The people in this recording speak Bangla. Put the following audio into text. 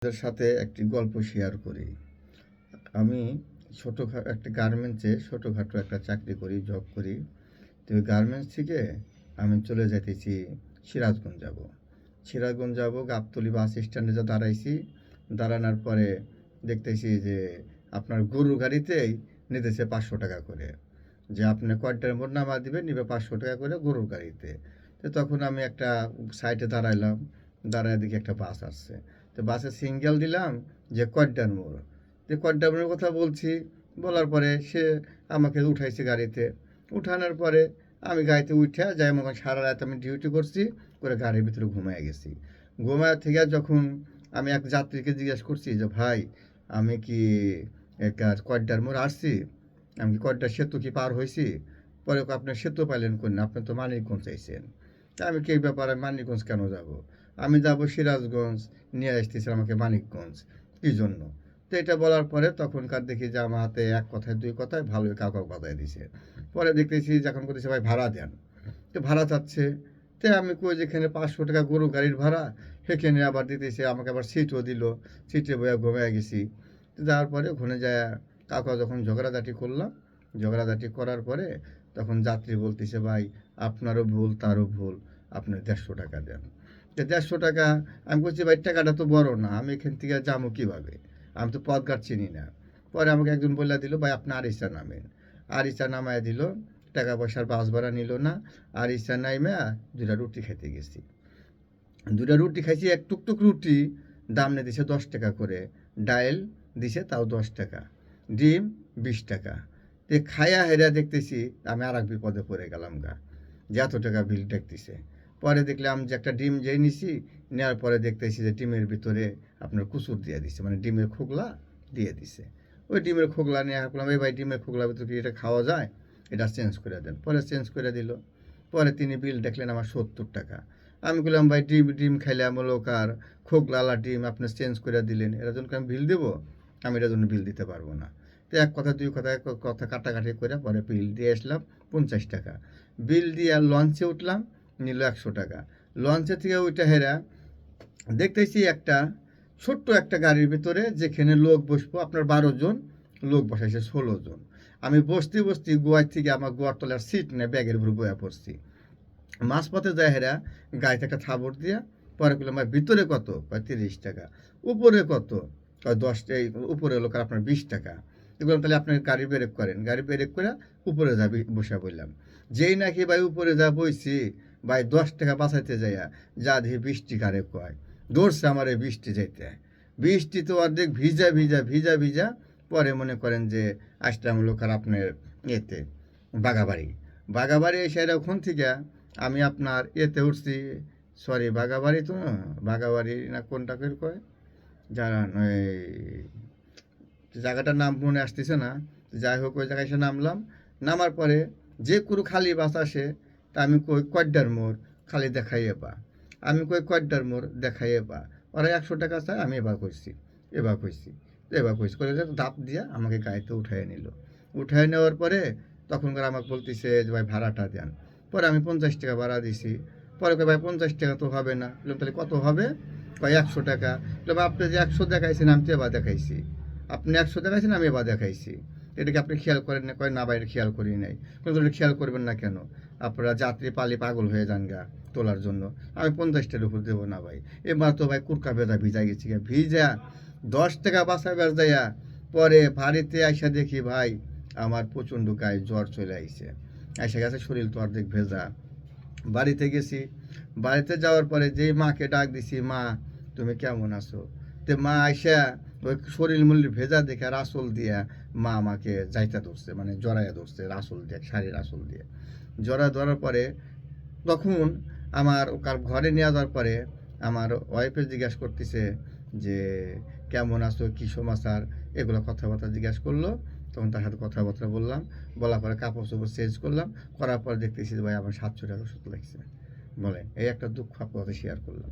আপনাদের সাথে একটি গল্প শেয়ার করি। আমি একটা গার্মেন্টসে ছোটোখাটো একটা চাকরি করি, জব করি। তো ওই গার্মেন্টস থেকে আমি চলে যাইতেছি সিরাজগঞ্জ যাব। সিরাজগঞ্জ যাব, গাবতলী বাস স্ট্যান্ডে দাঁড়াইছি। দাঁড়ানোর পরে দেখতেছি যে আপনার গরুর গাড়িতেই নিতেছে 500 টাকা করে, যে আপনি কয়টার মোট নামা দিবেন, নিবে 500 টাকা করে গরুর গাড়িতে। তো তখন আমি একটা সাইডে দাঁড়াইলাম, দাঁড়ায় দেখি একটা বাস আসছে। তো বাসে সিঙ্গেল দিলাম যে কয়টার মোড়, যে কয়টার মোড়ের কথা বলছি। বলার পরে সে আমাকে উঠাইছে গাড়িতে। উঠানোর পরে আমি গাড়িতে উঠে যাই, মনে সারা রাত আমি ডিউটি করছি, করে গাড়ির ভিতরে ঘুমায় গেছি। ঘুমায় থেকে যখন আমি এক যাত্রীকে জিজ্ঞেস করছি যে ভাই, আমি কি কয়টার মোড় আসছি, আমি কি কয়টা সেতু কি পার হয়েছি? পরে আপনার সেতু পাইলেন কোন, আপনি তো মানিকগঞ্জ চাইছেন। তা আমি কি এই ব্যাপারে মানিকগঞ্জ কেন যাব? আমি যাব সিরাজগঞ্জ, নিয়ে আসতেছে আমাকে মানিকগঞ্জ, কী জন্য? তো এটা বলার পরে তখনকার দেখি যে আমার হাতে এক কথায় দুই কথায় ভালোই কাউকে বাজায় দিছে। পরে দেখতেছি যখন করতেছে ভাই ভাড়া দেন, তো ভাড়া চাচ্ছে। তো আমি কই যেখানে 500 টাকা গরু গাড়ির ভাড়া, সেখানে আবার দিতেছে আমাকে, আবার সিটও দিল। সিটে বইয়া ঘুমিয়ে গেছি। তো যাওয়ার পরে ওখানে যায় কাউকে যখন ঝগড়াঝাটি করলাম, ঝগড়াঝাটি করার পরে তখন যাত্রী বলতেছে ভাই আপনারও ভুল তারও ভুল, আপনি 150 টাকা দেন। তো 150 টাকা, আমি বলছি ভাই টাকাটা তো বড় না, আমি এখান থেকে যাবো কীভাবে, আমি তো পথঘাট চিনি না। পরে আমাকে একজন বলে দিল ভাই আপনি আরিচা নামেন। আরিচা নামায় দিল, টাকা পয়সার বাস ভাড়া নিল না। আরিচা নাইমা দুটা রুটি খেতে গেছি। দুটা রুটি খাইছি, এক টুকটুক রুটি দাম নিয়ে দিছে 10 টাকা করে। ডাইল দিছে তাও 10 টাকা, ডিম 20 টাকা। তো খায়া হেরা দেখতেছি আমি আর এক বিপদে পড়ে গেলাম গা, যে এত টাকা বিল দেখতেছে। পরে দেখলাম যে একটা ডিম যেই নিছি, নেওয়ার পরে দেখতেছি যে ডিমের ভিতরে আপনার কুসুর দিয়ে দিছে, মানে ডিমের খোকলা দিয়ে দিছে। ওই ডিমের খোকলা নিয়ে হাঁকলাম, এই ভাই ডিমের খোকলার ভিতরে কি এটা খাওয়া যায়, এটা চেঞ্জ করে দেন। পরে চেঞ্জ করে দিল। পরে তিনি বিল দেখলেন আমার 70 টাকা। আমি বললাম ভাই ডিম ডিম খাইলে লোক আর খোকলালা ডিম আপনি চেঞ্জ করে দিলেন, এটার জন্য আমি বিল দেবো? আমি এটার জন্য বিল দিতে পারবো না। তো এক কথা দুই কথা এক কথা কাটাকাটি করে পরে বিল দিয়ে আসলাম 50 টাকা। বিল দিয়ে লঞ্চে উঠলাম, নিল 100 টাকা। লঞ্চে থেকে ওইটা হেরা দেখতেছি একটা ছোট্ট একটা গাড়ির ভিতরে, যেখানে লোক বসবো আপনার 12 জন, লোক বসাইছে 16 জন। আমি বসতে বসতে গোয়ার থেকে আমার গোয়ার তলার সিট নেই, ব্যাগের উপর বয়া পড়ছি। মাঝপথে যায় হেরা গাড়িতে একটা থাবড় দিয়া, পরে করলাম ভাই ভিতরে কত, 30 টাকা। উপরে কত, 10, উপরে হলো আপনার 20 টাকা। এগুলো তাহলে আপনি গাড়ি ব্রেক করেন, গাড়ি ব্রেক করে উপরে যা বসে বললাম। যেই নাকি ভাই উপরে যা বইছি, ভাই 10 টাকা বাঁচাইতে যাইয়া যা দিয়ে 20 টাকারে কয়, দৌড়ছে আমার এই বৃষ্টি যাইতে। বৃষ্টি তো অর্ধেক ভিজা ভিজা ভিজা ভিজা। পরে মনে করেন যে আসলাম লোক আর আপনার এতে বাগাবাড়ি। বাগাবাড়ি এসে ওখান থেকে আমি আপনার এতে উঠছি, সরি বাগাবাড়ি তো না, বাগাবাড়ি না কোনটা করে কয়, যারা জায়গাটার নাম মনে আসতেছে না। যাই হোক ওই জায়গায় এসে নামলাম। নামার পরে যে কোনো খালি বাস আসে, তা আমি কই কয়ডার মোড়, খালি দেখাইয়ে পা। আমি কই কয়ডার মোড় দেখাইয়ে পা। ওরা 100 টাকা চায়, আমি এবার কইছি, এবার কইছি, এবার কইছি করে দাপ দিয়া আমাকে গাড়িতে উঠাই নিল। উঠাই নেওয়ার পরে তখনকার আমাকে বলতেছে যে ভাই ভাড়াটা দেন। পরে আমি 50 টাকা ভাড়া দিছি। পরে কয় ভাই 50 টাকা তো হবে না। বললাম তাহলে কত হবে? কয় 100 টাকা। বললাম আপনি যে 100 দেখাইছেন, আমি তো এবার দেখাইছি। আপনি 100 দেখাইছেন, আমি এবার দেখাইছি। এটাকে আপনি খেয়াল করেন না? কয় না ভাই, খেয়াল করি নাই। কিন্তু এটা খেয়াল করবেন না কেন? আপনারা যাত্রী পালি পাগল হয়ে যান গা তোলার জন্য। আমি 50টার উপর দেবো না ভাই। এবার তো ভাই কুরকা ভেজা ভিজা গেছি গা, ভিজা 10 টাকা বাঁচাবার যাইয়া পরে বাড়িতে আইসা দেখি ভাই আমার প্রচণ্ড গায়ে জ্বর চলে আইছে। এসে গেছে শরীর তো অর্ধেক ভেজা। বাড়িতে গেছি, বাড়িতে যাওয়ার পরে যেই মাকে ডাক দিছি, মা তুমি কেমন আছো? তো মা আইসা ওই শরীর মূল্য ভেজা দেখে রাসল দিয়া মা আমাকে যাইতা ধরছে, মানে জড়াইয়া ধরছে রাসল দিয়ে, শাড়ির রাসল দিয়ে জড়া ধরার পরে তখন আমার কার ঘরে নিয়ে যাওয়ার পরে আমার ওয়াইফে জিজ্ঞাসা করতেছে যে কেমন আছো, কী সমাচার, এগুলো কথাবার্তা জিজ্ঞাসা করলো। তখন তার সাথে কথাবার্তা বললাম, বলার পরে কাপড় চোপড় চেঞ্জ করলাম, করার পর দেখতেছি ভাই আমার 700 টাকা ওষুধ লাগছে। বলে এই একটা দুঃখ আপনার শেয়ার করলাম।